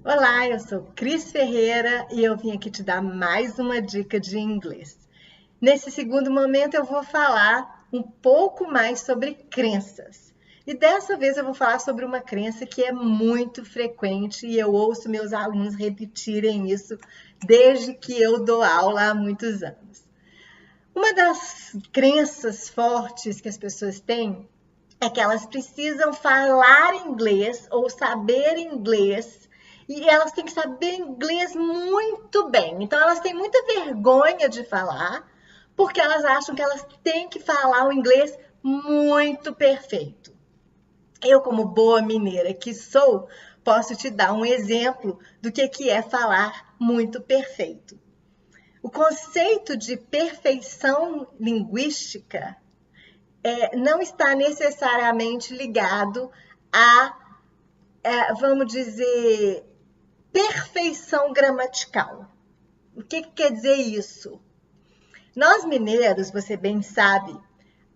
Olá, eu sou Cris Ferreira e eu vim aqui te dar mais uma dica de inglês. Nesse segundo momento, eu vou falar um pouco mais sobre crenças. E dessa vez eu vou falar sobre uma crença que é muito frequente e eu ouço meus alunos repetirem isso desde que eu dou aula há muitos anos. Uma das crenças fortes que as pessoas têm é que elas precisam falar inglês ou saber inglês e elas têm que saber inglês muito bem. Então elas têm muita vergonha de falar porque elas acham que elas têm que falar o inglês muito perfeito. Eu, como boa mineira que sou, posso te dar um exemplo do que é falar muito perfeito. O conceito de perfeição linguística não está necessariamente ligado a, vamos dizer, perfeição gramatical. O que quer dizer isso? Nós mineiros, você bem sabe,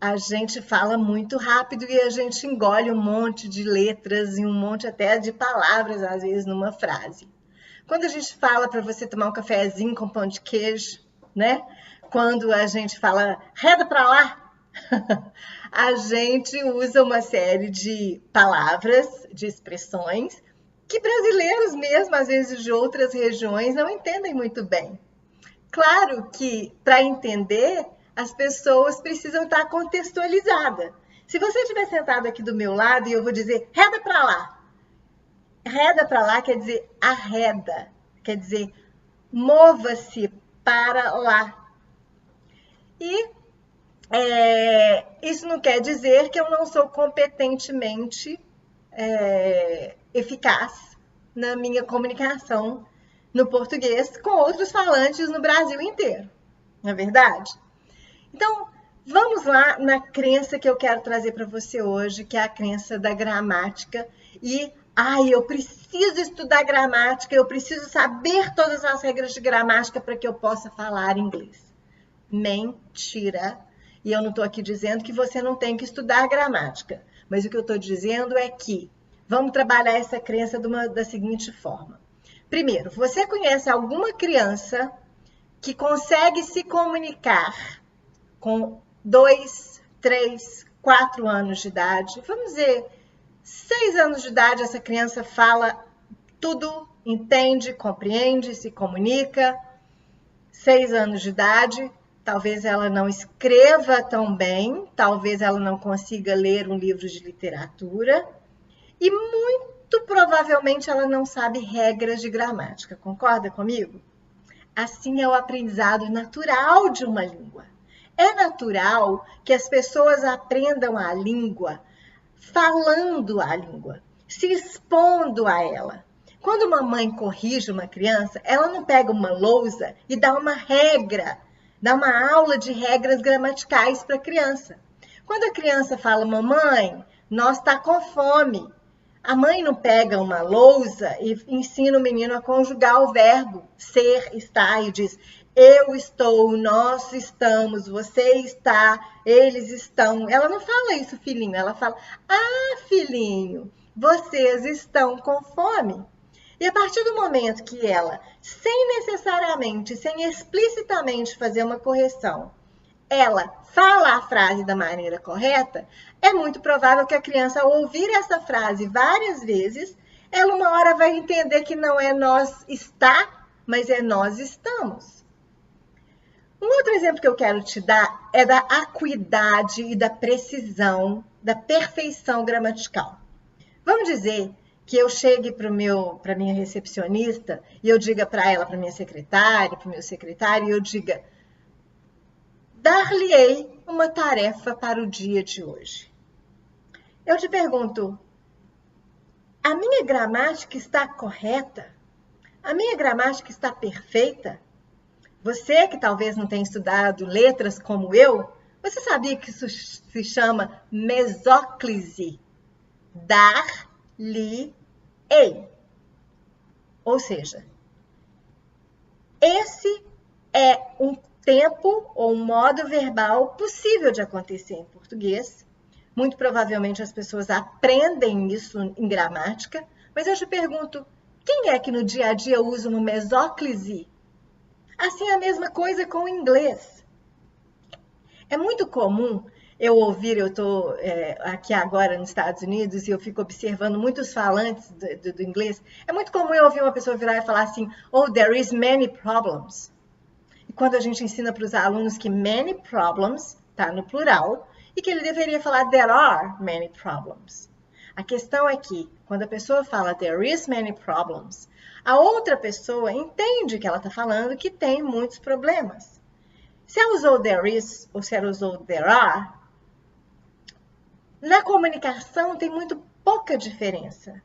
a gente fala muito rápido e a gente engole um monte de letras e um monte até de palavras, às vezes, numa frase. Quando a gente fala para você tomar um cafezinho com pão de queijo, né? Quando a gente fala reda para lá, a gente usa uma série de palavras, de expressões, que brasileiros mesmo, às vezes de outras regiões, não entendem muito bem. Claro que, para entender, as pessoas precisam estar contextualizadas. Se você estiver sentado aqui do meu lado e eu vou dizer reda para lá quer dizer arreda, quer dizer mova-se para lá. E isso não quer dizer que eu não sou competentemente eficaz na minha comunicação no português com outros falantes no Brasil inteiro, não é verdade? Então, vamos lá na crença que eu quero trazer para você hoje, que é a crença da gramática. E, eu preciso estudar gramática, eu preciso saber todas as regras de gramática para que eu possa falar inglês. Mentira! E eu não estou aqui dizendo que você não tem que estudar gramática, mas o que eu estou dizendo é que vamos trabalhar essa crença da seguinte forma. Primeiro, você conhece alguma criança que consegue se comunicar com 2, 3, 4 anos de idade? Vamos dizer, 6 anos de idade, essa criança fala tudo, entende, compreende, se comunica. 6 anos de idade, talvez ela não escreva tão bem, talvez ela não consiga ler um livro de literatura e muito provavelmente ela não sabe regras de gramática. Concorda comigo? Assim é o aprendizado natural de uma língua. É natural que as pessoas aprendam a língua falando a língua, se expondo a ela. Quando uma mãe corrige uma criança, ela não pega uma lousa e dá uma regra, dá uma aula de regras gramaticais para a criança. Quando a criança fala, mamãe, nós está com fome, a mãe não pega uma lousa e ensina o menino a conjugar o verbo ser, estar e diz eu estou, nós estamos, você está, eles estão. Ela não fala isso, filhinho. Ela fala, filhinho, vocês estão com fome. E a partir do momento que ela, sem necessariamente, sem explicitamente fazer uma correção, ela fala a frase da maneira correta, é muito provável que a criança, ao ouvir essa frase várias vezes, ela uma hora vai entender que não é nós está, mas é nós estamos. Um outro exemplo que eu quero te dar é da acuidade e da precisão, da perfeição gramatical. Vamos dizer que eu chegue para minha recepcionista e eu diga para ela, para minha secretária, para o meu secretário, e eu diga, dar-lhe-ei uma tarefa para o dia de hoje. Eu te pergunto, a minha gramática está correta? A minha gramática está perfeita? Você que talvez não tenha estudado letras como eu, você sabia que isso se chama mesóclise? Dar-lhe-ei. Ou seja, esse é um tempo ou um modo verbal possível de acontecer em português. Muito provavelmente as pessoas aprendem isso em gramática, mas eu te pergunto, Quem é que no dia a dia usa uma mesóclise? Assim, a mesma coisa com o inglês. É muito comum eu ouvir, eu estou aqui agora nos Estados Unidos e eu fico observando muitos falantes do inglês. É muito comum eu ouvir uma pessoa virar e falar assim, oh, there is many problems. E quando a gente ensina para os alunos que many problems está no plural e que ele deveria falar there are many problems. A questão é que quando a pessoa fala there is many problems, a outra pessoa entende que ela está falando que tem muitos problemas. Se ela usou there is ou se ela usou there are, na comunicação tem muito pouca diferença.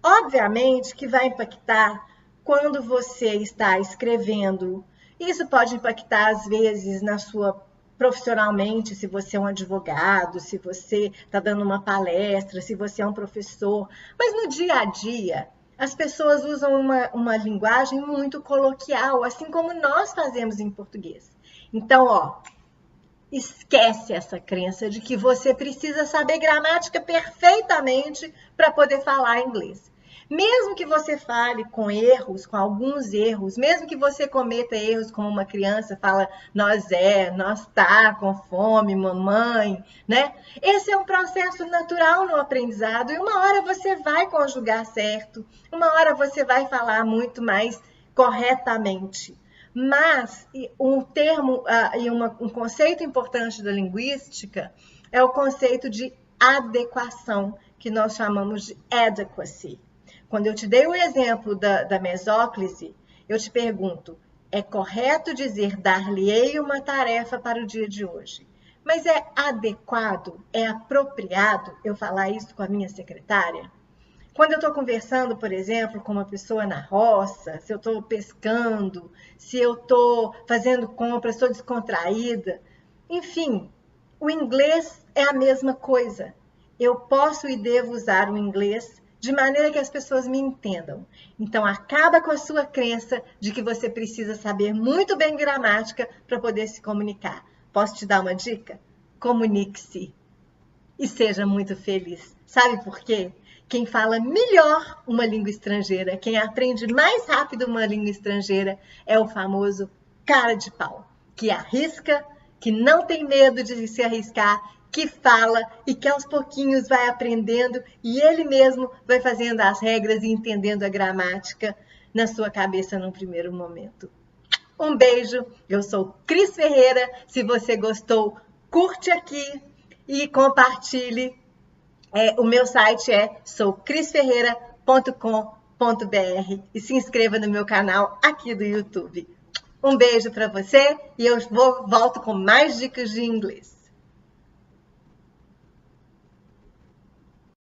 Obviamente que vai impactar quando você está escrevendo. Isso pode impactar, às vezes, na sua profissionalmente, se você é um advogado, se você está dando uma palestra, se você é um professor. Mas no dia a dia, as pessoas usam uma linguagem muito coloquial, assim como nós fazemos em português. Então, ó, esquece essa crença de que você precisa saber gramática perfeitamente para poder falar inglês. Mesmo que você fale com erros, com alguns erros, mesmo que você cometa erros como uma criança fala nós tá com fome, mamãe, né? Esse é um processo natural no aprendizado e uma hora você vai conjugar certo, uma hora você vai falar muito mais corretamente. Mas um termo e um conceito importante da linguística é o conceito de adequação, que nós chamamos de adequacy. Quando eu te dei o exemplo da mesóclise, eu te pergunto, é correto dizer dar-lhe-ei uma tarefa para o dia de hoje? Mas é adequado, é apropriado eu falar isso com a minha secretária? Quando eu estou conversando, por exemplo, com uma pessoa na roça, se eu estou pescando, se eu estou fazendo compras, estou descontraída, enfim, o inglês é a mesma coisa. Eu posso e devo usar o inglês de maneira que as pessoas me entendam. Então, acaba com a sua crença de que você precisa saber muito bem gramática para poder se comunicar. Posso te dar uma dica? Comunique-se e seja muito feliz. Sabe por quê? Quem fala melhor uma língua estrangeira, quem aprende mais rápido uma língua estrangeira, é o famoso cara de pau, que arrisca, que não tem medo de se arriscar, que fala e que aos pouquinhos vai aprendendo e ele mesmo vai fazendo as regras e entendendo a gramática na sua cabeça num primeiro momento. Um beijo, eu sou Cris Ferreira. Se você gostou, curte aqui e compartilhe. O meu site é soukrisferreira.com.br e se inscreva no meu canal aqui do YouTube. Um beijo para você e eu volto com mais dicas de inglês.